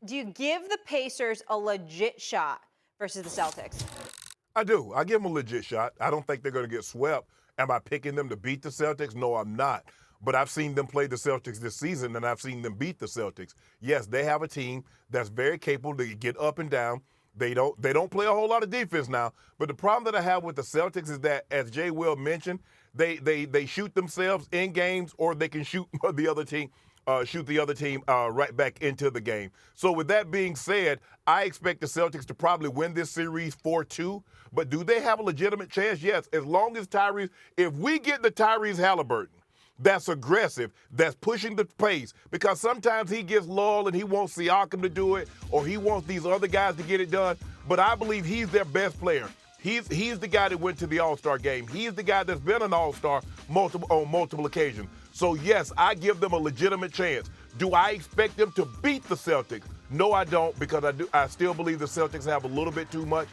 Do you give the Pacers a legit shot versus the Celtics? I do. I give them a legit shot. I don't think they're going to get swept. Am I picking them to beat the Celtics? No, I'm not. But I've seen them play the Celtics this season, and I've seen them beat the Celtics. Yes, they have a team that's very capable to get up and down. They don't play a whole lot of defense now. But the problem that I have with the Celtics is that, as Jay Will mentioned, they shoot themselves in games, or they can shoot the other team. Right back into the game. So with that being said, I expect the Celtics to probably win this series 4-2. But do they have a legitimate chance? Yes, as long as if we get the Tyrese Halliburton that's aggressive, that's pushing the pace, because sometimes he gets lulled and he wants Siakam to do it, or he wants these other guys to get it done. But I believe he's their best player. He's the guy that went to the All-Star game. He's the guy that's been an All-Star on multiple occasions. So, yes, I give them a legitimate chance. Do I expect them to beat the Celtics? No, I don't, because I still believe the Celtics have a little bit too much.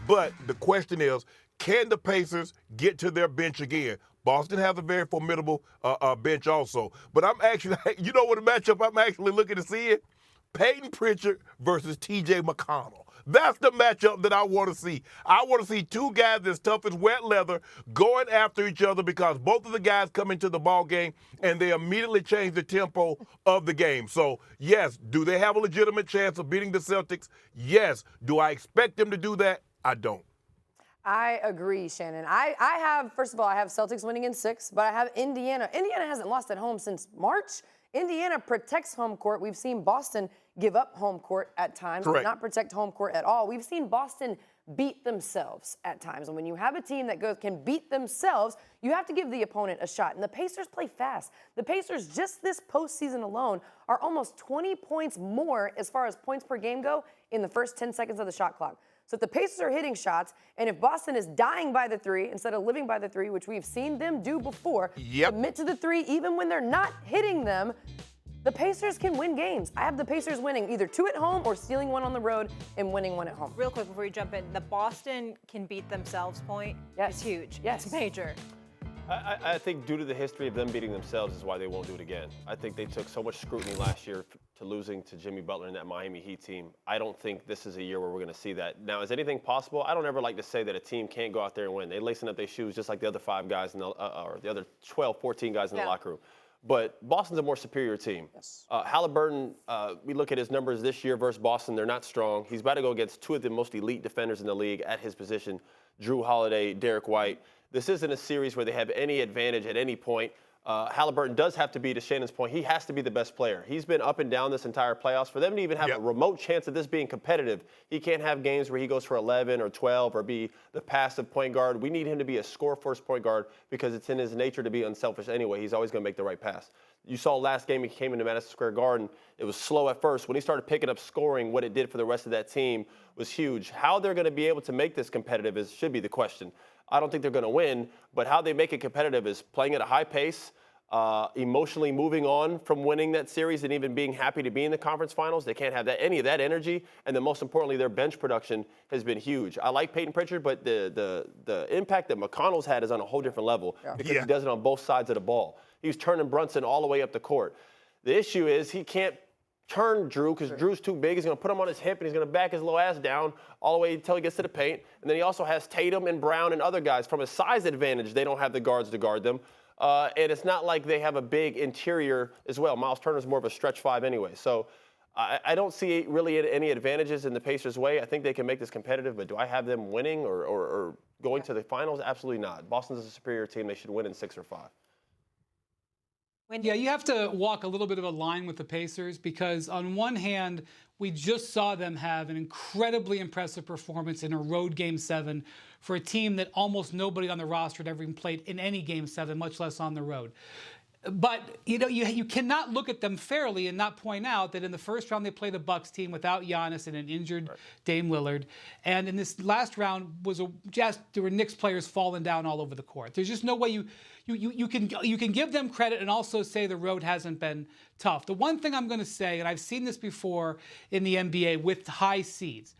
But the question is, can the Pacers get to their bench again? Boston has a very formidable bench also. But I'm actually, you know what a matchup I'm actually looking to see it? Peyton Pritchard versus T.J. McConnell. That's the matchup that I want to see. I want to see two guys as tough as wet leather going after each other, because both of the guys come into the ball game and they immediately change the tempo of the game. So, yes, do they have a legitimate chance of beating the Celtics? Yes. Do I expect them to do that? I don't. I agree, Shannon. I have, first of all, I have Celtics winning in 6, but I have Indiana. Indiana hasn't lost at home since March. Indiana protects home court. We've seen Boston give up home court at times, Correct. Not protect home court at all. We've seen Boston beat themselves at times. And when you have a team that can beat themselves, you have to give the opponent a shot. And the Pacers play fast. The Pacers, just this postseason alone, are almost 20 points more as far as points per game go in the first 10 seconds of the shot clock. So if the Pacers are hitting shots, and if Boston is dying by the 3 instead of living by the 3, which we've seen them do before, commit to the 3 even when they're not hitting them, the Pacers can win games. I have the Pacers winning either 2 at home or stealing 1 on the road and winning 1 at home. Real quick before you jump in, the Boston can beat themselves point is huge. Yes. It's major. I think due to the history of them beating themselves is why they won't do it again. I think they took so much scrutiny last year to losing to Jimmy Butler and that Miami Heat team. I don't think this is a year where we're going to see that. Now, is anything possible? I don't ever like to say that a team can't go out there and win. They're lacing up their shoes just like the other 5 guys or the other 12, 14 guys in the locker room. But Boston's a more superior team. Yes. Halliburton, we look at his numbers this year versus Boston. They're not strong. He's about to go against 2 of the most elite defenders in the league at his position, Drew Holiday, Derek White. This isn't a series where they have any advantage at any point. Halliburton does have to be, to Shannon's point, he has to be the best player. He's been up and down this entire playoffs. For them to even have a remote chance of this being competitive, he can't have games where he goes for 11 or 12 or be the passive point guard. We need him to be a score-first point guard because it's in his nature to be unselfish anyway. He's always going to make the right pass. You saw last game he came into Madison Square Garden. It was slow at first. When he started picking up scoring, what it did for the rest of that team was huge. How they're going to be able to make this competitive should be the question. I don't think they're going to win, but how they make it competitive is playing at a high pace, emotionally moving on from winning that series and even being happy to be in the conference finals. They can't have any of that energy, and then most importantly, their bench production has been huge. I like Peyton Pritchard, but the impact that McConnell's had is on a whole different level because he does it on both sides of the ball. He's turning Brunson all the way up the court. The issue is he can't turn Drew because Drew's too big. He's going to put him on his hip, and he's going to back his little ass down all the way until he gets to the paint. And then he also has Tatum and Brown and other guys. From a size advantage, they don't have the guards to guard them. And it's not like they have a big interior as well. Miles Turner's more of a stretch 5 anyway. So I don't see really any advantages in the Pacers' way. I think they can make this competitive, but do I have them winning or going to the finals? Absolutely not. Boston's a superior team. They should win in 6 or 5. Yeah, you have to walk a little bit of a line with the Pacers because on one hand, we just saw them have an incredibly impressive performance in a road Game 7 for a team that almost nobody on the roster had ever even played in any Game 7, much less on the road. But, you cannot look at them fairly and not point out that in the first round they played the Bucks team without Giannis and an injured Dame Lillard. And in this last round there were Knicks players falling down all over the court. There's just no way you can give them credit and also say the road hasn't been tough. The one thing I'm going to say, and I've seen this before in the NBA with high seeds,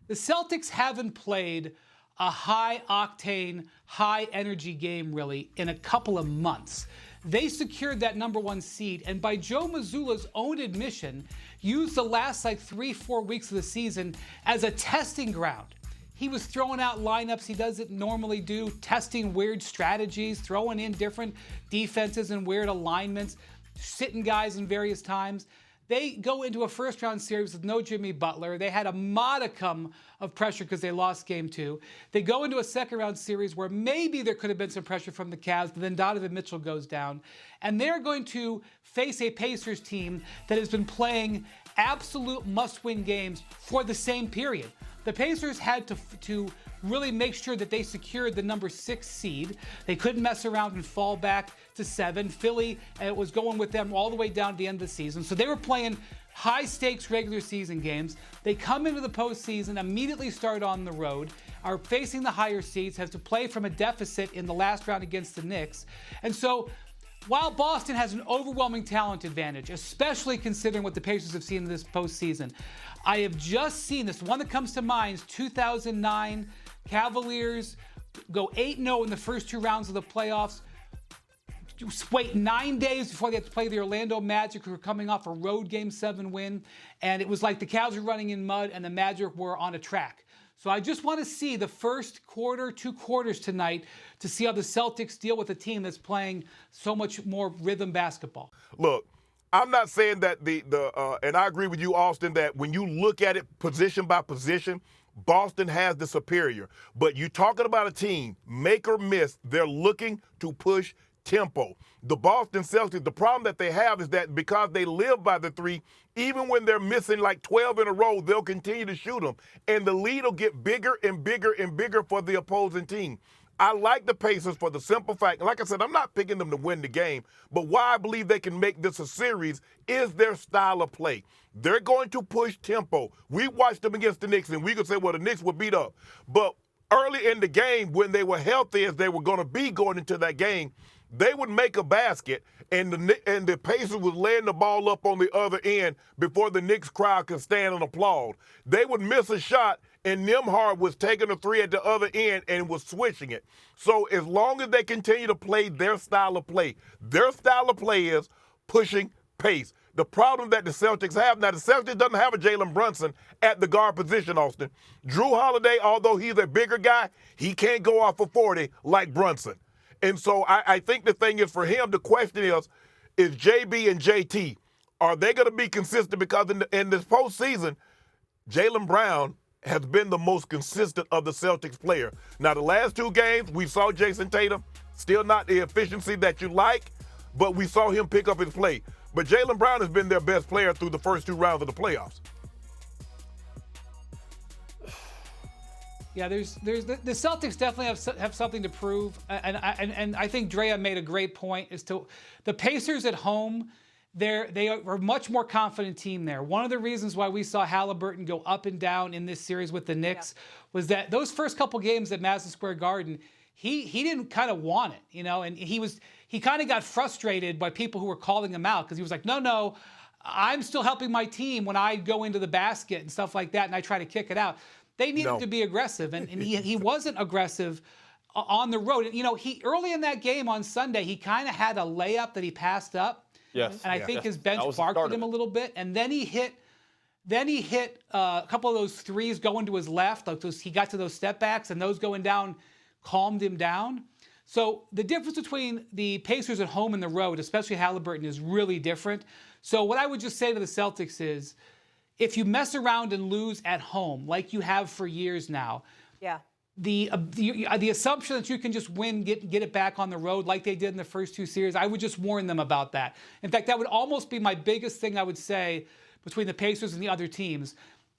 the Celtics haven't played a high-octane, high-energy game, really, in a couple of months. They secured that #1 seed, and by Joe Mazzulla's own admission, used the last like 3-4 weeks of the season as a testing ground. He was throwing out lineups he doesn't normally do, testing weird strategies, throwing in different defenses and weird alignments, sitting guys in various times. They go into a first-round series with no Jimmy Butler. They had a modicum of pressure because they lost Game 2. They go into a second-round series where maybe there could have been some pressure from the Cavs, but then Donovan Mitchell goes down. And they're going to face a Pacers team that has been playing absolute must-win games for the same period. The Pacers had to really make sure that they secured the number 6 seed. They couldn't mess around and fall back to 7. Philly was going with them all the way down to the end of the season. So they were playing high-stakes regular season games. They come into the postseason, immediately start on the road, are facing the higher seeds, have to play from a deficit in the last round against the Knicks. And so while Boston has an overwhelming talent advantage, especially considering what the Pacers have seen in this postseason, I have just seen this. One that comes to mind is 2009 Cavaliers go 8-0 in the first 2 rounds of the playoffs. Wait 9 days before they have to play the Orlando Magic, who were coming off a road Game 7 win. And it was like the Cavs were running in mud and the Magic were on a track. So I just want to see the first quarter, 2 quarters tonight to see how the Celtics deal with a team that's playing so much more rhythm basketball. Look, I'm not saying that and I agree with you, Austin, that when you look at it position by position, Boston has the superior. But you're talking about a team, make or miss, they're looking to push tempo. The Boston Celtics, the problem that they have is that because they live by the 3, even when they're missing like 12 in a row, they'll continue to shoot them. And the lead will get bigger and bigger and bigger for the opposing team. I like the Pacers for the simple fact, like I said, I'm not picking them to win the game, but why I believe they can make this a series is their style of play. They're going to push tempo. We watched them against the Knicks, and we could say, well, the Knicks were beat up. But early in the game, when they were healthy as they were going to be going into that game, they would make a basket, and the Pacers would laying the ball up on the other end before the Knicks crowd could stand and applaud. They would miss a shot, and Nembhard was taking a 3 at the other end and was switching it. So as long as they continue to play their style of play is pushing pace. The problem that the Celtics have, now the Celtics doesn't have a Jalen Brunson at the guard position, Austin. Drew Holiday, although he's a bigger guy, he can't go off for 40 like Brunson. And so I think the thing is for him, the question is JB and JT, are they going to be consistent? Because in this postseason, Jaylen Brown has been the most consistent of the Celtics player. Now, the last 2 games, we saw Jason Tatum, still not the efficiency that you like, but we saw him pick up his play. But Jaylen Brown has been their best player through the first 2 rounds of the playoffs. Yeah, the Celtics definitely have something to prove, and I think Drea made a great point as to the Pacers at home. They are a much more confident team there. One of the reasons why we saw Halliburton go up and down in this series with the Knicks was that those first couple games at Madison Square Garden, he didn't kind of want it, and he kind of got frustrated by people who were calling him out because he was like, no, I'm still helping my team when I go into the basket and stuff like that, and I try to kick it out. They needed to be aggressive, and he wasn't aggressive on the road. And, he early in that game on Sunday, he kind of had a layup that he passed up. Yes. And I think his bench barked at him a little bit, and then he hit a couple of those threes going to his left. Like he got to those step backs, and those going down calmed him down. So the difference between the Pacers at home and the road, especially Halliburton, is really different. So what I would just say to the Celtics is, if you mess around and lose at home, like you have for years now, the assumption that you can just win, get it back on the road like they did in the first 2 series, I would just warn them about that. In fact, that would almost be my biggest thing I would say between the Pacers and the other teams.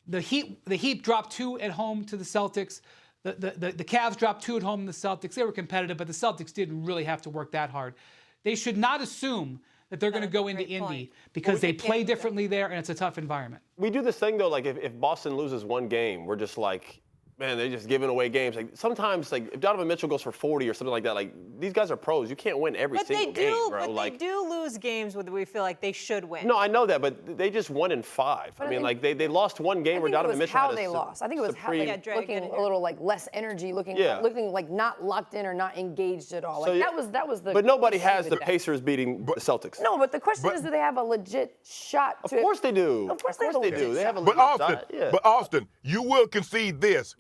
The Heat dropped 2 at home to the Celtics. The Cavs dropped 2 at home to the Celtics. They were competitive, but the Celtics didn't really have to work that hard. They should not assume that they're going to go into Indy because they play differently there and it's a tough environment. We do this thing, though, like if Boston loses 1 game, we're just like, Man, they're just giving away games. Like sometimes, like if Donovan Mitchell goes for 40 or something like that, like these guys are pros. You can't win every single game, bro. But they do lose games where we feel like they should win. No, I know that, but they just won in 5. I mean, like they lost one game where Donovan Mitchell how had they lost. I think it was how they looking a little like less energy, looking like not locked in or not engaged at all. Like that was the. But nobody has the Pacers beating the Celtics. No, but the question is, do they have a legit shot? Of course they do. Of course they do. They have a legit shot. But Austin, you will concede this.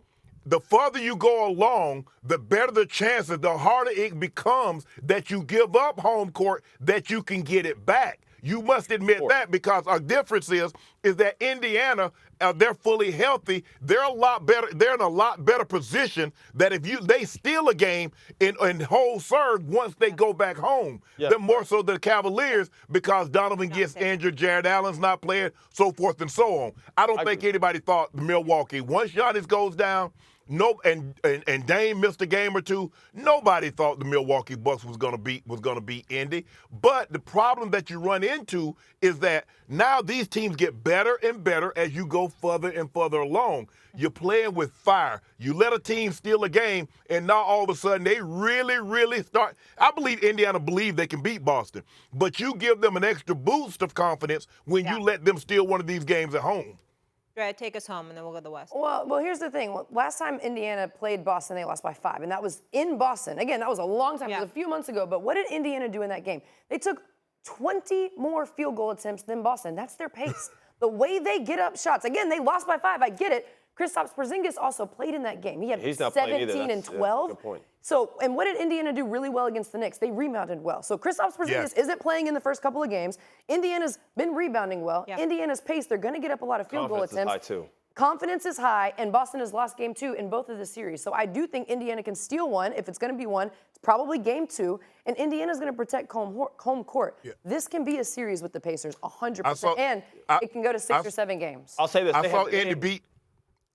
The further you go along, the better the chances, the harder it becomes that you give up home court, that you can get it back. You must admit that, because our difference is that Indiana, they're fully healthy. They're a lot better. They're in a lot better position that if they steal a game and hold serve once they go back home. They're more so the Cavaliers, because Donovan gets injured, Jared Allen's not playing, so forth and so on. I don't think anybody thought Milwaukee, once Giannis goes down, and Dame missed a game or two, nobody thought the Milwaukee Bucks was gonna beat Indy. But the problem that you run into is that now these teams get better and better as you go further and further along. You're playing with fire. You let a team steal a game, and now all of a sudden they really, really start. I believe Indiana believe they can beat Boston, but you give them an extra boost of confidence when you let them steal one of these games at home. Right, take us home, and then we'll go to the West. Well, here's the thing. Last time Indiana played Boston, they lost by 5, and that was in Boston. Again, that was a long time. It was a few months ago. But what did Indiana do in that game? They took 20 more field goal attempts than Boston. That's their pace. The way they get up shots. Again, they lost by 5. I get it. Kristaps Porzingis also played in that game. He had 17 and 12. Good point. So, and what did Indiana do really well against the Knicks? They rebounded well. So Kristaps Porzingis isn't playing in the first couple of games. Indiana's been rebounding well. Indiana's pace, they're going to get up a lot of field goal attempts. Confidence is high, too. Confidence is high, and Boston has lost game 2 in both of the series. So I do think Indiana can steal one. If it's going to be one, it's probably game 2, and Indiana's going to protect home court. This can be a series with the Pacers, 100%, and it can go to 6 or 7 games. I'll say this. I saw Indy beat.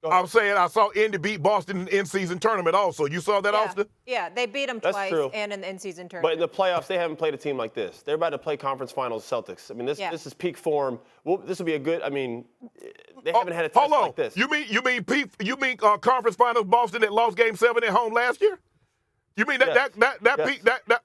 I'm saying I saw Indy beat Boston in the in-season tournament also. You saw that, Austin? Yeah, they beat them twice and in the in-season tournament. But in the playoffs, they haven't played a team like this. They're about to play conference finals Celtics. I mean, this is peak form. Well, this will be a good, I mean, they haven't had a test like this. You mean conference finals Boston that lost game 7 at home last year? You mean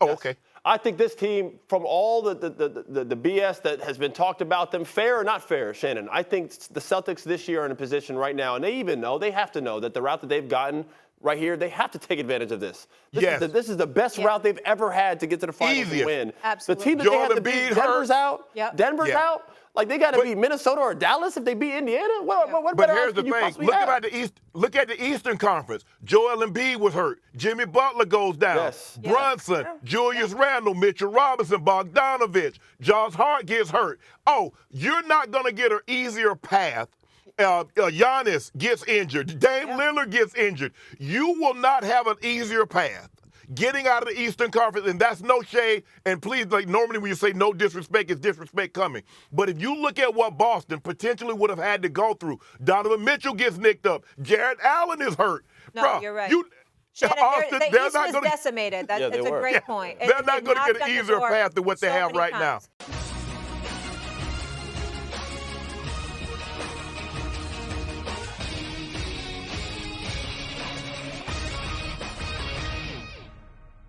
okay. I think this team, from all the BS that has been talked about them, fair or not fair, Shannon, I think the Celtics this year are in a position right now, and they have to know that the route that they've gotten right here, they have to take advantage of this. This is the best route they've ever had to get to the finals and win. Absolutely. The team that they have to beat, Denver's out. Denver's out. Like, they got to beat Minnesota or Dallas if they beat Indiana? What but here's the thing. Look at the Eastern Conference. Joel Embiid was hurt. Jimmy Butler goes down. Brunson, Julius Randle, Mitchell Robinson, Bogdanovich. Josh Hart gets hurt. Oh, you're not going to get an easier path. Giannis gets injured. Dame Lillard gets injured. You will not have an easier path getting out of the Eastern Conference, and that's no shade. And please, like normally when you say no disrespect, it's disrespect coming. But if you look at what Boston potentially would have had to go through, Donovan Mitchell gets nicked up. Jared Allen is hurt. No, you're right. Shannon, the East is decimated. That's a great point. They're not going to get an easier path than what they have right now.